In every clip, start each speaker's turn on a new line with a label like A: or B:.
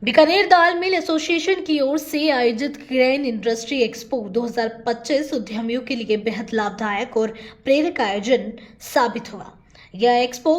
A: बीकानेर दाल mill association की ओर से आयोजित क्रेन इंडस्ट्री एक्सपो 2025 उद्यमियों के लिए बेहद लाभदायक और प्रेरक आयोजन साबित हुआ। यह एक्सपो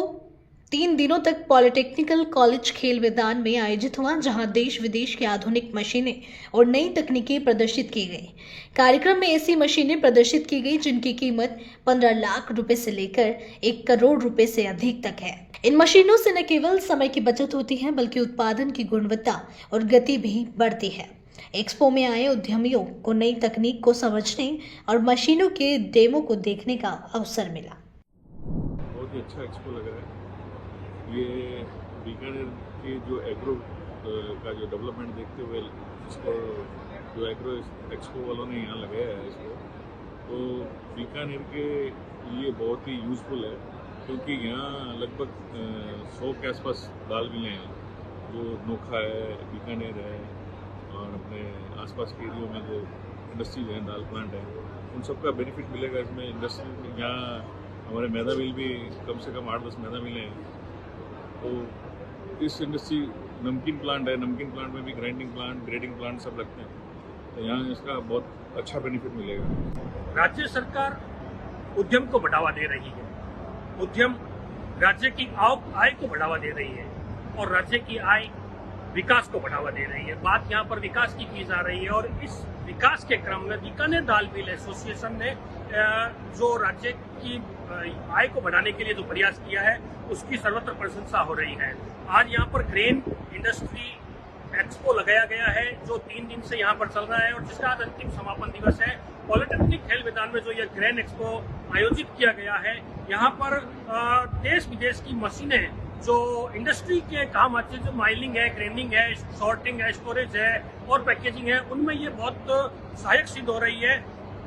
A: 3 दिनों तक पॉलिटेक्निकल कॉलेज खेल मैदान में आयोजित हुआ, जहां देश विदेश की आधुनिक मशीनें और नई तकनीकें प्रदर्शित की गई। कार्यक्रम में ऐसी मशीनें प्रदर्शित की गई जिनकी कीमत 15 लाख रुपए से लेकर 1 करोड़ रुपए से अधिक तक है। इन मशीनों से न केवल समय की बचत होती है, बल्कि उत्पादन की गुणवत्ता और गति भी बढ़ती है। एक्सपो में आए उद्यमियों को नई तकनीक को समझने और मशीनों के डेमो को देखने का अवसर मिला।
B: बहुत ही अच्छा एक्सपो लग रहा है। ये बीकानेर के जो एग्रो का जो डेवलपमेंट देखते हुए इसको जो एग्रो एक्सपो वालों ने यहाँ लगाया है इसको, तो बीकानेर के लिए बहुत ही यूज़फुल है, क्योंकि यहाँ लगभग 100 के आसपास दाल मिलें हैं, जो नोखा है, बीकानेर है और अपने आसपास के एरियो में जो इंडस्ट्रीज हैं, दाल प्लांट है, उन सबका बेनिफिट मिलेगा इसमें। इंडस्ट्री यहाँ हमारे मैदा मिल भी कम से कम 8-10 मैदा मिले हैं। तो इस इंडस्ट्री नमकीन प्लांट है, नमकीन प्लांट में भी ग्राइंडिंग प्लांट, ग्रेडिंग प्लांट सब लगते हैं, तो यहाँ इसका बहुत अच्छा बेनिफिट मिलेगा।
C: राज्य सरकार उद्यम को बढ़ावा दे रही है, उद्यम राज्य की आय को बढ़ावा दे रही है और राज्य की आय विकास को बढ़ावा दे रही है। बात यहाँ पर विकास की जा रही है और इस विकास के क्रम में बीकानेर दाल मिल एसोसिएशन ने जो राज्य की आय को बढ़ाने के लिए जो प्रयास किया है, उसकी सर्वत्र प्रशंसा हो रही है। आज यहाँ पर क्रेन इंडस्ट्री एक्सपो लगाया गया है, जो 3 दिन से यहाँ पर चल रहा है और जिसका आज अंतिम समापन दिवस है। पॉलिटेक्निक खेल मैदान में जो यह क्रेन एक्सपो आयोजित किया गया है, यहाँ पर देश विदेश की मशीनें जो इंडस्ट्री के काम आते हैं, जो माइलिंग है, ग्रेनिंग है, सॉर्टिंग है, स्टोरेज है और पैकेजिंग है, उनमें ये बहुत सहायक सिद्ध हो रही है।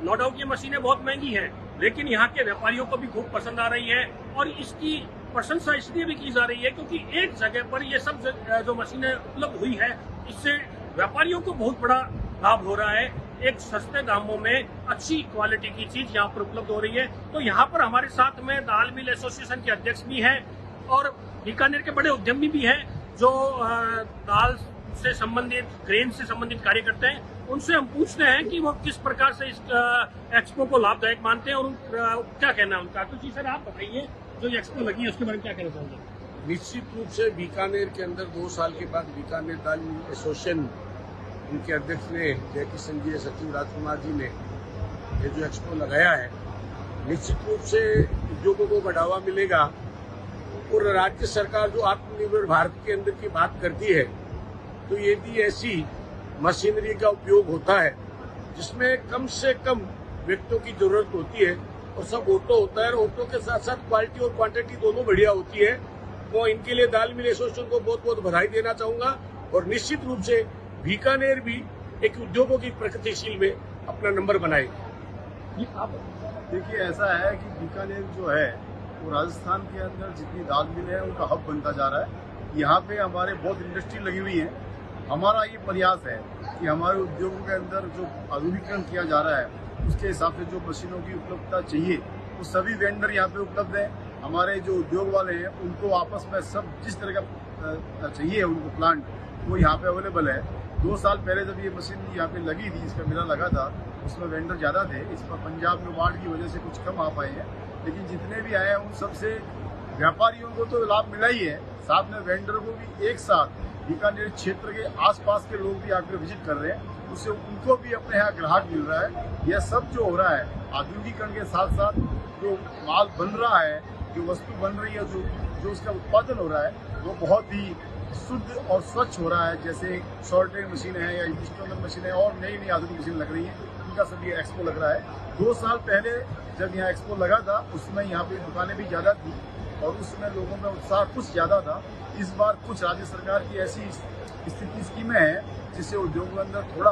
C: नो डाउट ये मशीनें बहुत महंगी हैं, लेकिन यहाँ के व्यापारियों को भी खूब पसंद आ रही है और इसकी प्रशंसा इसलिए भी की जा रही है क्योंकि एक जगह पर ये सब जो मशीनें उपलब्ध हुई है, इससे व्यापारियों को बहुत बड़ा लाभ हो रहा है। एक सस्ते दामों में अच्छी क्वालिटी की चीज यहाँ पर उपलब्ध हो रही है। तो यहाँ पर हमारे साथ में दाल मिल एसोसिएशन के अध्यक्ष भी हैं और बीकानेर के बड़े उद्यमी भी हैं, जो दाल से संबंधित, ग्रेन से संबंधित कार्य करते हैं। उनसे हम पूछते हैं कि वो किस प्रकार से इस एक्सपो को लाभदायक मानते हैं और क्या कहना है उनका। तो जी सर, आप बताइए, जो ये एक्सपो लगी है उसके बारे में क्या कहना चाहेंगे?
D: निश्चित रूप से बीकानेर के अंदर 2 साल के बाद बीकानेर दाल मिल एसोसिएशन, उनके अध्यक्ष ने, जय किशन जी, सचिव राजकुमार जी ने ये जो एक्सपो लगाया है, निश्चित रूप से उद्योगों को बढ़ावा मिलेगा। और राज्य सरकार जो आत्मनिर्भर भारत के अंदर की बात करती है, तो यदि ऐसी मशीनरी का उपयोग होता है जिसमें कम से कम व्यक्तियों की जरूरत होती है और सब ऑटो होता है, और ऑटो के साथ साथ क्वालिटी और क्वांटिटी दोनों बढ़िया होती है, तो इनके लिए दाल मिल एसोसिएशन को बहुत बहुत बधाई देना चाहूंगा। और निश्चित रूप से बीकानेर भी एक उद्योगों की प्रगतिशील में अपना नंबर बनाएगी।
E: देखिए, ऐसा है कि बीकानेर जो है वो राजस्थान के अंदर जितनी दाल मिल है उनका हब बनता जा रहा है। यहाँ पे हमारे बहुत इंडस्ट्री लगी हुई है। हमारा ये प्रयास है कि हमारे उद्योगों के अंदर जो आधुनिकीकरण किया जा रहा है, उसके हिसाब से जो मशीनों की उपलब्धता चाहिए, वो सभी वेंडर यहाँ पे उपलब्ध है। हमारे जो उद्योग वाले हैं उनको आपस में सब जिस तरह का चाहिए उनको प्लांट, वो यहाँ पे अवेलेबल है। 2 साल पहले जब ये मशीन यहाँ पे लगी थी, इसका मेला लगा था, उसमें वेंडर ज़्यादा थे। इस पर पंजाब में बाढ़ की वजह से कुछ कम आ पाए हैं, लेकिन जितने भी आए हैं उन सबसे व्यापारियों को तो लाभ मिला ही है, साथ में वेंडर को भी एक साथ बीकानेर क्षेत्र के आसपास के लोग भी आकर विजिट कर रहे हैं, उससे उनको भी अपने यहाँ ग्राहक मिल रहा है। यह सब जो हो रहा है आधुनिकीकरण के साथ साथ जो माल बन रहा है, जो वस्तु बन रही है, जो उसका उत्पादन हो रहा है, वो बहुत ही शुद्ध और स्वच्छ हो रहा है। जैसे सॉर्टिंग मशीन है या इंस्ट्रूमेंट मशीन है और नई नई आधुनिक मशीन लग रही है, उनका सभी एक्सपो लग रहा है। 2 साल पहले जब यहाँ एक्सपो लगा था, उसमें यहाँ पे दुकानें भी ज़्यादा थी और उसमें लोगों में उत्साह कुछ ज़्यादा था। इस बार कुछ राज्य सरकार की ऐसी स्थिति स्कीमें हैं जिससे उद्योग के अंदर थोड़ा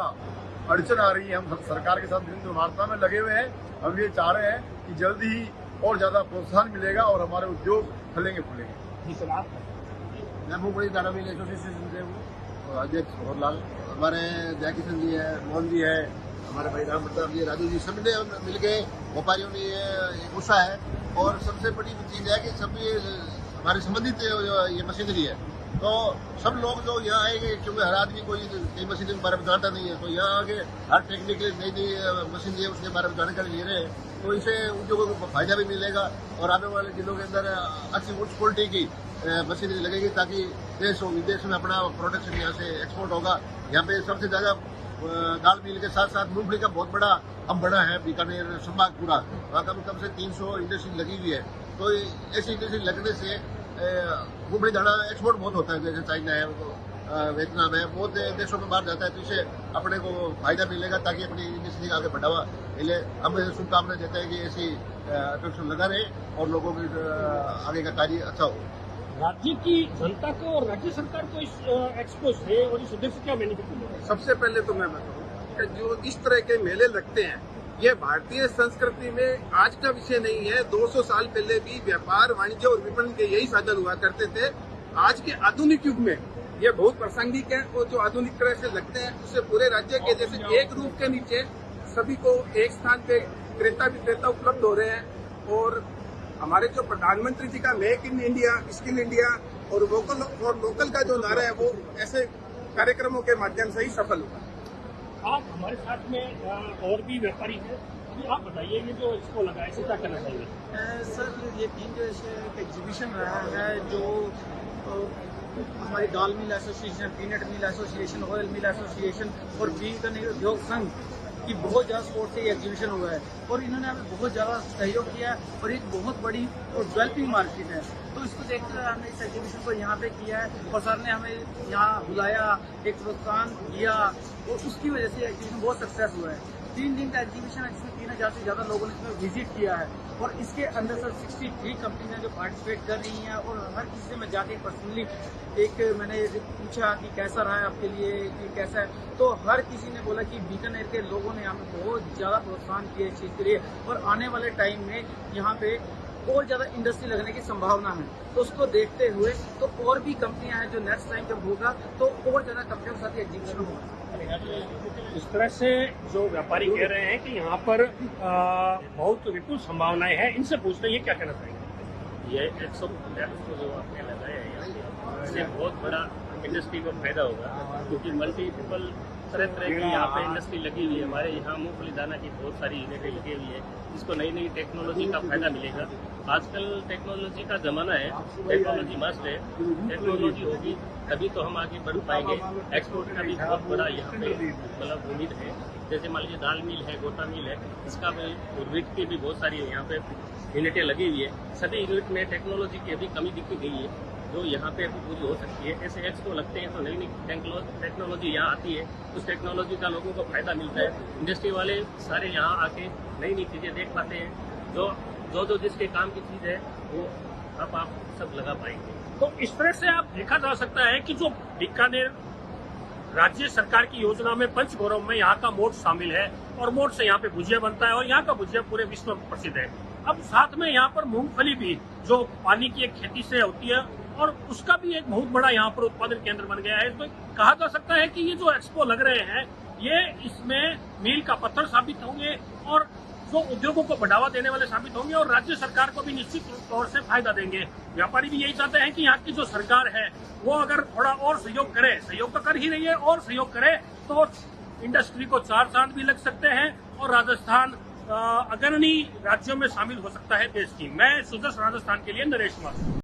E: अड़चन आ रही है। हम सरकार के साथ निरंतर वार्ता में लगे हुए हैं। हम ये चाह रहे हैं कि जल्दी ही और ज़्यादा प्रोत्साहन मिलेगा और हमारे उद्योग फलेंगे फूलेंगे।
C: जी सर, आप
E: मैं मुंबई दाल मिल एसोसिएशन से हूँ, अध्यक्ष भवरलाल। हमारे जय किशन जी है, मोहन जी है, हमारे भाई राम प्रताप जी, राजू जी, सभी ने मिलकर व्यापारियों ने ये उत्साह है। और सबसे बड़ी चीज़ है कि सभी हमारे संबंधित ये मशीनरी है तो सब लोग जो यहाँ आएंगे, क्योंकि हर आदमी कोई नई मशीन के बारे में जानता नहीं है, तो यहाँ आके हर टेक्निकली नई नई मशीन है उसके बारे में जानकारी ले रहे हैं, तो इससे उद्योगों को फायदा भी मिलेगा और आने वाले दिनों के अंदर अच्छी उच्च क्वालिटी की मशीनरी लगेगी, ताकि देश और विदेश में अपना प्रोडक्शन यहाँ से एक्सपोर्ट होगा। यहाँ पे सबसे ज्यादा दाल मिल के साथ साथ मूंगफली का बहुत बड़ा अब बड़ा है बीकानेर संभाग पूरा, वहाँ कम से 300 इंडस्ट्री लगी हुई है। तो ऐसी इंडस्ट्री लगने से मूंगफली दाना एक्सपोर्ट बहुत होता है, जैसे चाइना है, वियतनाम है, बहुत देशों में बाहर जाता है, तो इससे अपने को फायदा मिलेगा, ताकि अपनी इंडस्ट्री का आगे बढ़ावा मिले। हम शुभकामनाएं देते हैं कि ऐसी अट्रैक्शन लगा रहे और लोगों के आगे का कार्य अच्छा हो।
C: राज्य की जनता को और राज्य सरकार को इस एक्सपो से और इस उद्देश्य से क्या बेनिफिट मिलेगा?
F: सबसे पहले तो मैं बताऊं कि जो इस तरह के मेले लगते हैं, ये भारतीय संस्कृति में आज का विषय नहीं है। 200 साल पहले भी व्यापार, वाणिज्य और विपणन के यही साधन हुआ करते थे। आज के आधुनिक युग में ये बहुत प्रासंगिक है और जो आधुनिक तरह से लगते हैं उससे पूरे राज्य के जैसे एक रूप के नीचे सभी को एक स्थान पे क्रेता विक्रेता उपलब्ध हो रहे हैं। और हमारे जो प्रधानमंत्री जी का make in India, skill India और वोकल फॉर लोकल का जो नारा है, वो ऐसे कार्यक्रमों के माध्यम से ही सफल हुआ।
C: आप हमारे साथ में और भी व्यापारी हैं, अभी आप बताइए ये जो एक्सपो लगा है इसे क्या करना चाहिए?
G: सर, ये 3 दिवसीय एक एग्जीबिशन रहा है जो हमारी दाल mill association, peanut mill association, oil mill association और बीकानेर उद्योग संघ की बहुत ज़्यादा सपोर्ट से ये एग्जीबिशन हुआ है और इन्होंने हमें बहुत ज़्यादा सहयोग किया है और एक बहुत बड़ी और डेवलपिंग मार्केट है। तो इसको देखते हुए हमने इस एग्जीबिशन को यहाँ पे किया है और सर ने हमें यहाँ बुलाया, एक प्रोत्साहन दिया और उसकी वजह से एग्जीबिशन बहुत सक्सेस हुआ है। 3 दिन का एग्जीबिशन है जिसमें 3000 से ज़्यादा लोगों ने इसमें विजिट किया है और इसके अंदर सर 63 कंपनियां जो पार्टिसिपेट कर रही हैं और हर किसी से मैं जाके पर्सनली मैंने पूछा कि कैसा रहा है आपके लिए, कि कैसा है, तो हर किसी ने बोला कि बीकानेर के लोगों ने हमें बहुत ज़्यादा प्रोत्साहन किया इस चीज़ के लिए और आने वाले टाइम में यहाँ पे और ज़्यादा इंडस्ट्री लगने की संभावना है। तो उसको देखते हुए तो और भी कंपनियां हैं जो नेक्स्ट टाइम जब होगा तो और ज़्यादा कंपनियों के साथ एग्जीबिशन होगा।
C: इस तरह से जो व्यापारी कह रहे हैं कि यहाँ पर बहुत विपुल संभावनाएं हैं, इनसे पूछते हैं ये क्या कहना चाहिए?
H: ये 150 जो आपने लगाया है यहाँ पे, इससे बहुत बड़ा इंडस्ट्री को फायदा होगा, क्योंकि मल्टीपल तरह की यहाँ पे इंडस्ट्री लगी हुई है। हमारे यहाँ मूंगफली दाना की बहुत सारी यूनिटें लगी हुई है, इसको नई नई टेक्नोलॉजी का फायदा मिलेगा। आजकल टेक्नोलॉजी का जमाना है, टेक्नोलॉजी मस्ट है, टेक्नोलॉजी होगी तभी तो हम आगे बढ़ पाएंगे। एक्सपोर्ट का भी बहुत बड़ा यहाँ पे मतलब उम्मीद है। जैसे मान लीजिए दाल मिल है, गोटा मिल है, इसका भी और वीट की भी बहुत सारी यहाँ पे यूनिटें लगी हुई है। सभी यूनिट में टेक्नोलॉजी की अभी कमी दिखी गई है जो यहाँ पे अभी पूरी हो सकती है। ऐसे एक्सपो लगते हैं तो नई नई टेक्नोलॉजी यहाँ आती है, उस टेक्नोलॉजी का लोगों को फायदा मिलता है। इंडस्ट्री वाले सारे यहाँ आके नई नई चीज़ें देख पाते हैं, जो जिसके काम की चीज़ है वो अब आप सब लगा पाएंगे।
C: तो इस तरह से आप देखा जा सकता है कि जो बीकानेर राज्य सरकार की योजना में पंचगौरव में यहाँ का मोट शामिल है और मोट से यहाँ पे भुजिया बनता है और यहाँ का भुजिया पूरे विश्व में प्रसिद्ध है। अब साथ में यहाँ पर मूंगफली भी जो पानी की एक खेती से होती है और उसका भी एक बहुत बड़ा यहाँ पर उत्पादन केंद्र बन गया है। तो कहा जा सकता है कि ये जो एक्सपो लग रहे हैं ये इसमें मील का पत्थर साबित होंगे और जो उद्योगों को बढ़ावा देने वाले साबित होंगे और राज्य सरकार को भी निश्चित तौर से फायदा देंगे। व्यापारी भी यही चाहते हैं कि यहाँ की जो सरकार है वो अगर थोड़ा और सहयोग करे, सहयोग तो कर ही रही है, और सहयोग करे तो इंडस्ट्री को 4 चांद भी लग सकते हैं और राजस्थान अग्रणी राज्यों में शामिल हो सकता है देश की। मैं सुदर्शन राजस्थान के लिए नरेश कुमार।